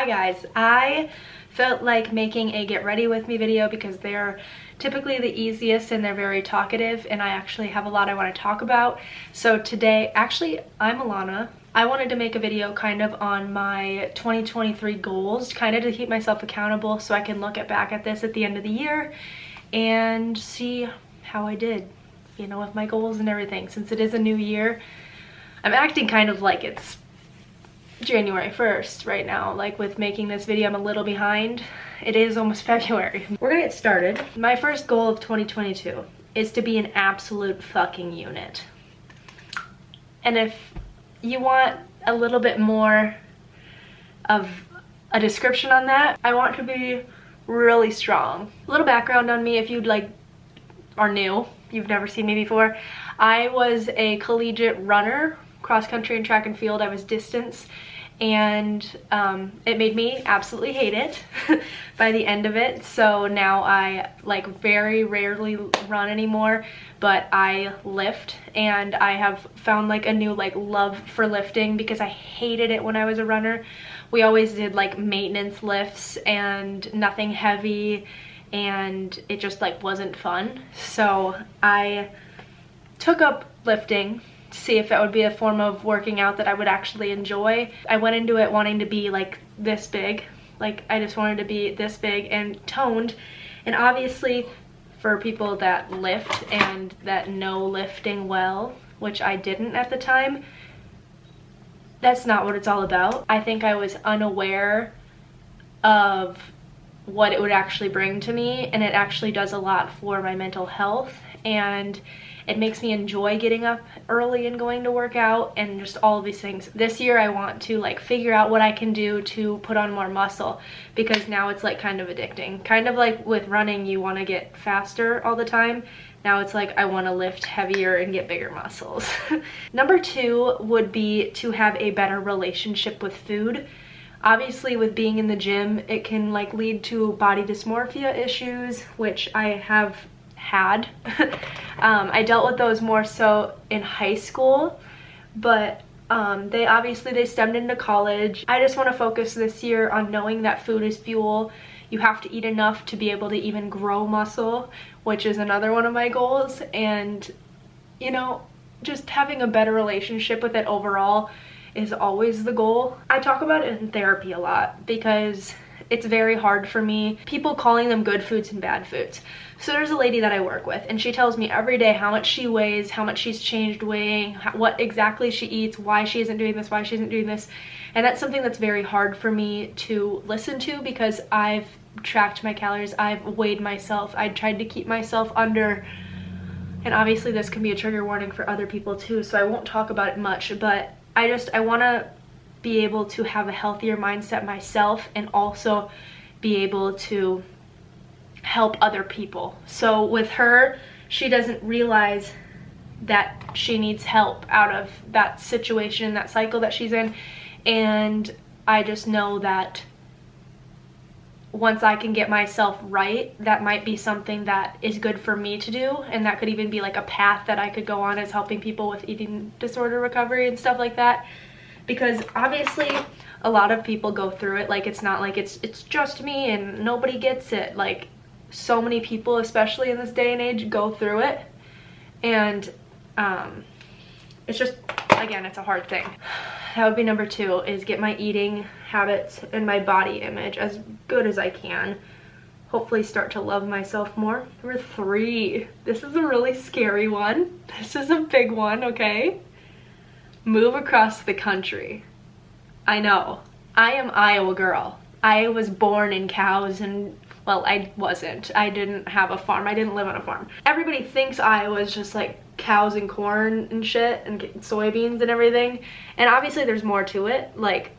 guys, I felt like making a get ready with me video because they're typically the easiest and they're very talkative, and I actually have a lot I want to talk about. So today, actually, I'm Alana. I wanted to make a video kind of on my 2023 goals, kind of to keep myself accountable so I can look back at this at the end of the year and see how I did, you know, with my goals and everything. Since it is a new year, I'm acting kind of like it's January 1st right now. Like with making this video, I'm a little behind. It is almost February. We're gonna get started. My first goal of 2022 is to be an absolute fucking unit. And if you want a little bit more of a description on that, I want to be really strong. A little background on me if you'd like are new, you've never seen me before. I was a collegiate runner, cross country and track and field. I was distance, and it made me absolutely hate it by the end of it. So now I like very rarely run anymore, but I lift, and I have found like a new like love for lifting because I hated it when I was a runner. We always did like maintenance lifts and nothing heavy, and it just like wasn't fun. So I took up lifting to see if that would be a form of working out that I would actually enjoy. I went into it wanting to be like this big. Like I just wanted to be this big and toned. And obviously for people that lift and that know lifting well, which I didn't at the time, that's not what it's all about. I think I was unaware of what it would actually bring to me, and it actually does a lot for my mental health, and it makes me enjoy getting up early and going to work out and just all of these things. This year I want to like figure out what I can do to put on more muscle, because now it's like kind of addicting. Kind of like with running, you want to get faster all the time. Now it's like I want to lift heavier and get bigger muscles. Number 2 would be to have a better relationship with food. Obviously with being in the gym, it can like lead to body dysmorphia issues, which I have had. I dealt with those more so in high school, but they stemmed into college. I just want to focus this year on knowing that food is fuel. You have to eat enough to be able to even grow muscle, which is another one of my goals. And you know, just having a better relationship with it overall is always the goal. I talk about it in therapy a lot because it's very hard for me. People calling them good foods and bad foods. So there's a lady that I work with, and she tells me every day how much she weighs, how much she's changed weighing, what exactly she eats, why she isn't doing this, why she isn't doing this. And that's something that's very hard for me to listen to because I've tracked my calories, I've weighed myself, I tried to keep myself under, and obviously this can be a trigger warning for other people too, so I won't talk about it much, but I want to be able to have a healthier mindset myself and also be able to help other people. So with her, she doesn't realize that she needs help out of that situation, that cycle that she's in, and I just know that once I can get myself right, that might be something that is good for me to do, and that could even be like a path that I could go on as helping people with eating disorder recovery and stuff like that. Because obviously a lot of people go through it. Like it's not like it's just me and nobody gets it. Like so many people, especially in this day and age, go through it, and it's just, again, it's a hard thing. That would be number 2, is get my eating habits and my body image as good as I can. Hopefully start to love myself more. Number 3, this is a really scary one. This is a big one, okay? Move across the country. I know, I am Iowa girl. I was born in cows and, well, I wasn't. I didn't have a farm. I didn't live on a farm. Everybody thinks Iowa is just like cows and corn and shit and soybeans and everything. And obviously there's more to it. Like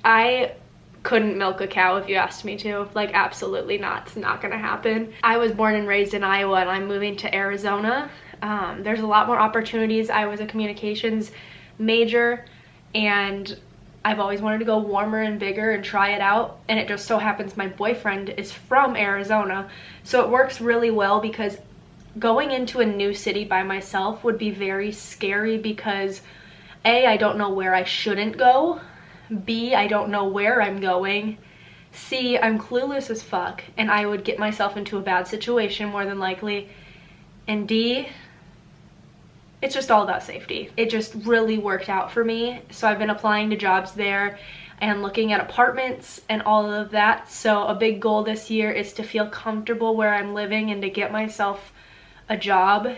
I couldn't milk a cow if you asked me to. Like absolutely not. It's not gonna happen. I was born and raised in Iowa, and I'm moving to Arizona. There's a lot more opportunities. I was a communications major, and I've always wanted to go warmer and bigger and try it out, and it just so happens my boyfriend is from Arizona, so it works really well because going into a new city by myself would be very scary because A, I don't know where I shouldn't go, B, I don't know where I'm going, C, I'm clueless as fuck and I would get myself into a bad situation more than likely. And D, it's just all about safety. It just really worked out for me. So I've been applying to jobs there and looking at apartments and all of that. So a big goal this year is to feel comfortable where I'm living and to get myself a job,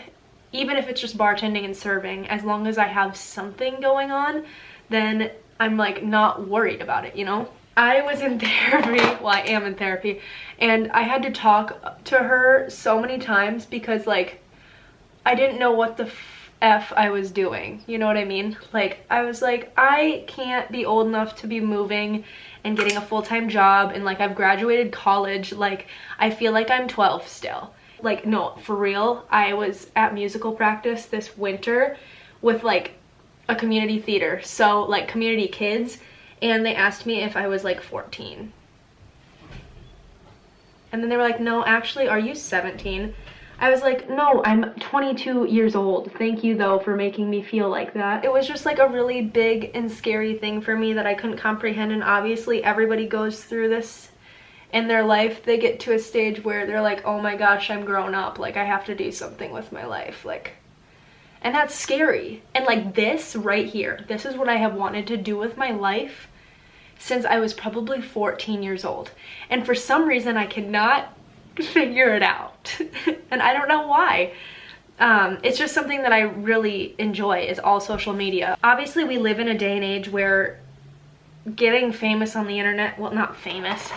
even if it's just bartending and serving. As long as I have something going on, then I'm like not worried about it, you know? I was in therapy, well, I am in therapy, and I had to talk to her so many times because like I didn't know what the F I was doing, you know what I mean? Like I was like, I can't be old enough to be moving and getting a full-time job, and like I've graduated college, like I feel like I'm 12 still. Like no, for real, I was at musical practice this winter with like a community theater, so like community kids, and they asked me if I was like 14. And then they were like, no, actually, are you 17? I was like, no, I'm 22 years old. Thank you though for making me feel like that. It was just like a really big and scary thing for me that I couldn't comprehend, and obviously everybody goes through this in their life. They get to a stage where they're like, oh my gosh, I'm grown up, like I have to do something with my life, like, and that's scary. And like this right here, this is what I have wanted to do with my life since I was probably 14 years old, and for some reason I cannot figure it out. And I don't know why. It's just something that I really enjoy, is all social media. Obviously we live in a day and age where getting famous on the internet, well, not famous,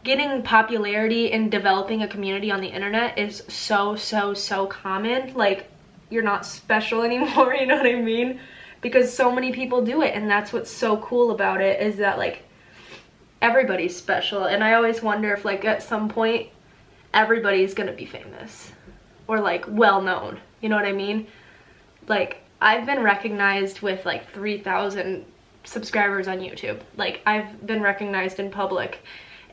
getting popularity and developing a community on the internet is so common. Like you're not special anymore, you know what I mean? Because so many people do it, and that's what's so cool about it, is that like everybody's special. And I always wonder if like at some point everybody's gonna be famous or like well known, you know what I mean? Like I've been recognized with like 3,000 subscribers on YouTube. Like I've been recognized in public,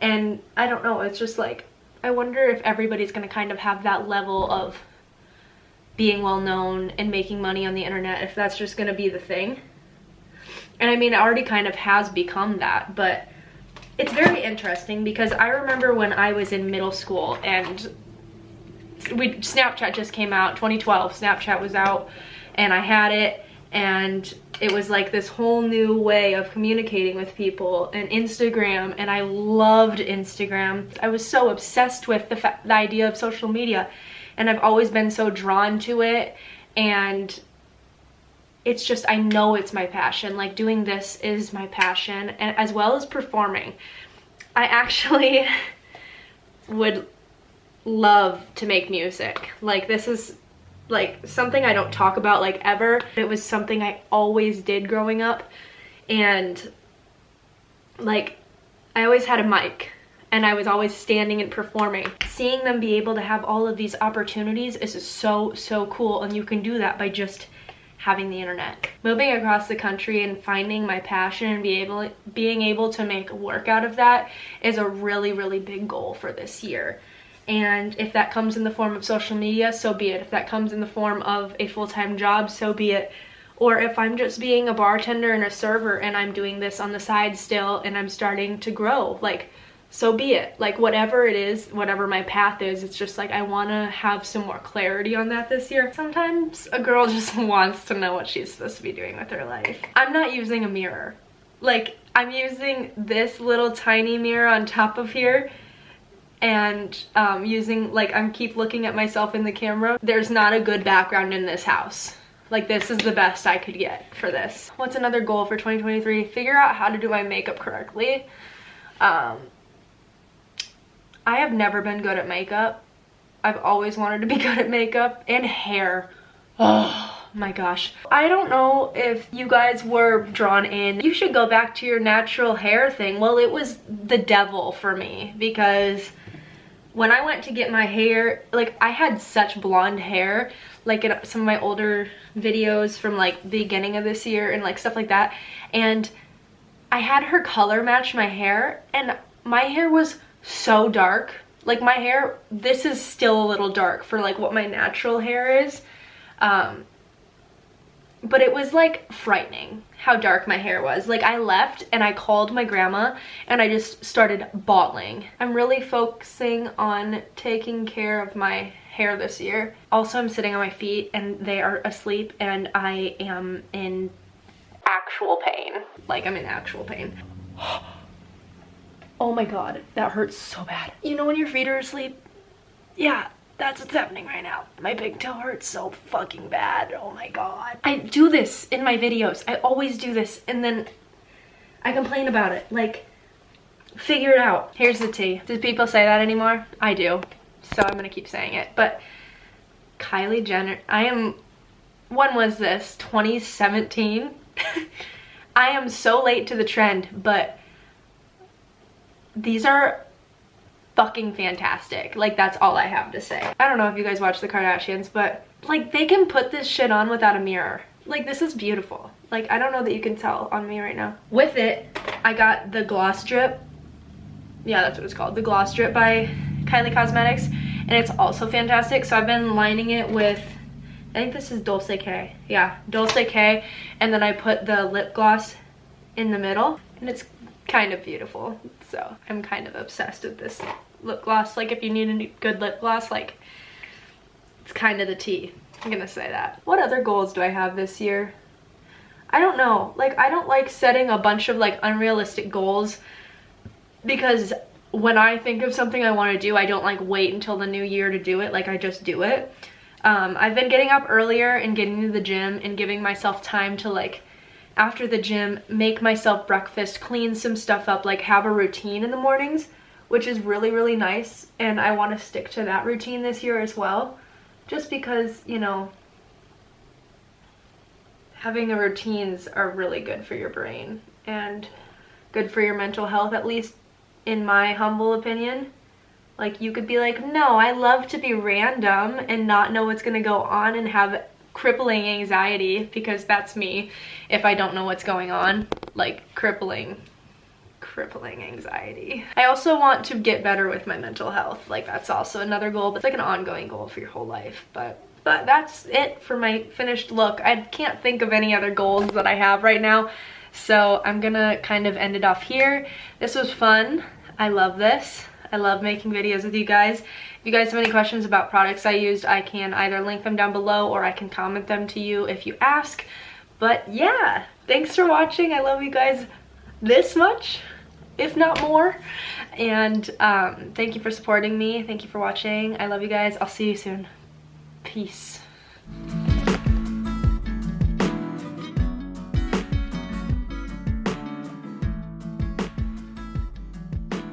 and I don't know, it's just like I wonder if everybody's gonna kind of have that level of being well known and making money on the internet, if that's just gonna be the thing. And I mean, it already kind of has become that, but it's very interesting because I remember when I was in middle school and Snapchat just came out, 2012, Snapchat was out, and I had it, and it was like this whole new way of communicating with people, and Instagram, and I loved Instagram. I was so obsessed with the idea of social media, and I've always been so drawn to it, and it's just, I know it's my passion. Like doing this is my passion, and as well as performing. I actually would love to make music. Like this is like something I don't talk about like ever. It was something I always did growing up, and like I always had a mic and I was always standing and performing. Seeing them be able to have all of these opportunities is so cool, and you can do that by just having the internet. Moving across the country and finding my passion and being able to make work out of that is a really big goal for this year. And if that comes in the form of social media, so be it. If that comes in the form of a full-time job, so be it. Or if I'm just being a bartender and a server and I'm doing this on the side still and I'm starting to grow, like, so be it. Like whatever it is, whatever my path is, it's just like I want to have some more clarity on that this year. Sometimes a girl just wants to know what she's supposed to be doing with her life. I'm not using a mirror. Like I'm using this little tiny mirror on top of here, and using, like, I'm keep looking at myself in the camera. There's not a good background in this house. Like this is the best I could get for this. What's another goal for 2023? Figure out how to do my makeup correctly. I have never been good at makeup. I've always wanted to be good at makeup and hair. Oh my gosh. I don't know if you guys were drawn in. You should go back to your natural hair thing. Well, it was the devil for me because when I went to get my hair, like I had such blonde hair, like in some of my older videos from like the beginning of this year and like stuff like that. And I had her color match my hair, and my hair was so dark. Like my hair, this is still a little dark for like what my natural hair is. but it was like frightening how dark my hair was. Like I left and I called my grandma and I just started bawling. I'm really focusing on taking care of my hair this year. Also, I'm sitting on my feet and they are asleep and I am in actual pain. Like I'm in actual pain. Oh my god, that hurts so bad. You know when your feet are asleep? Yeah, that's what's happening right now. My pigtail hurts so fucking bad. Oh my god. I do this in my videos. I always do this and then I complain about it. Like, figure it out. Here's the tea. Do people say that anymore? I do. So I'm gonna keep saying it. But Kylie Jenner, when was this? 2017? I am so late to the trend, but these are fucking fantastic. Like, that's all I have to say. I don't know if you guys watch the Kardashians, but like they can put this shit on without a mirror. Like, this is beautiful. Like, I don't know that you can tell on me right now. With it, I got the gloss drip. Yeah, that's what it's called. The gloss drip by Kylie Cosmetics. And it's also fantastic. So I've been lining it with, I think this is Dulce K. Yeah, Dulce K. And then I put the lip gloss in the middle. And it's kind of beautiful. So I'm kind of obsessed with this lip gloss. Like, if you need a good lip gloss, like, it's kind of the tea. I'm gonna say that. What other goals do I have this year? I don't know. Like, I don't like setting a bunch of like unrealistic goals, because when I think of something I want to do, I don't like wait until the new year to do it. Like, I just do it. I've been getting up earlier and getting to the gym and giving myself time to, like, after the gym, make myself breakfast, clean some stuff up, like have a routine in the mornings, which is really, really nice. And I want to stick to that routine this year as well, just because, you know, having the routines are really good for your brain and good for your mental health, at least in my humble opinion. Like, you could be like, no, I love to be random and not know what's gonna go on and have crippling anxiety, because that's me if I don't know what's going on. Like, crippling anxiety. I also want to get better with my mental health. Like, that's also another goal, but it's like an ongoing goal for your whole life. But that's it for my finished look. I can't think of any other goals that I have right now, so I'm gonna kind of end it off here. This was fun. I love this. I love making videos with you guys. If you guys have any questions about products I used, I can either link them down below or I can comment them to you if you ask. But yeah, thanks for watching. I love you guys this much, if not more. And thank you for supporting me. Thank you for watching. I love you guys. I'll see you soon. Peace.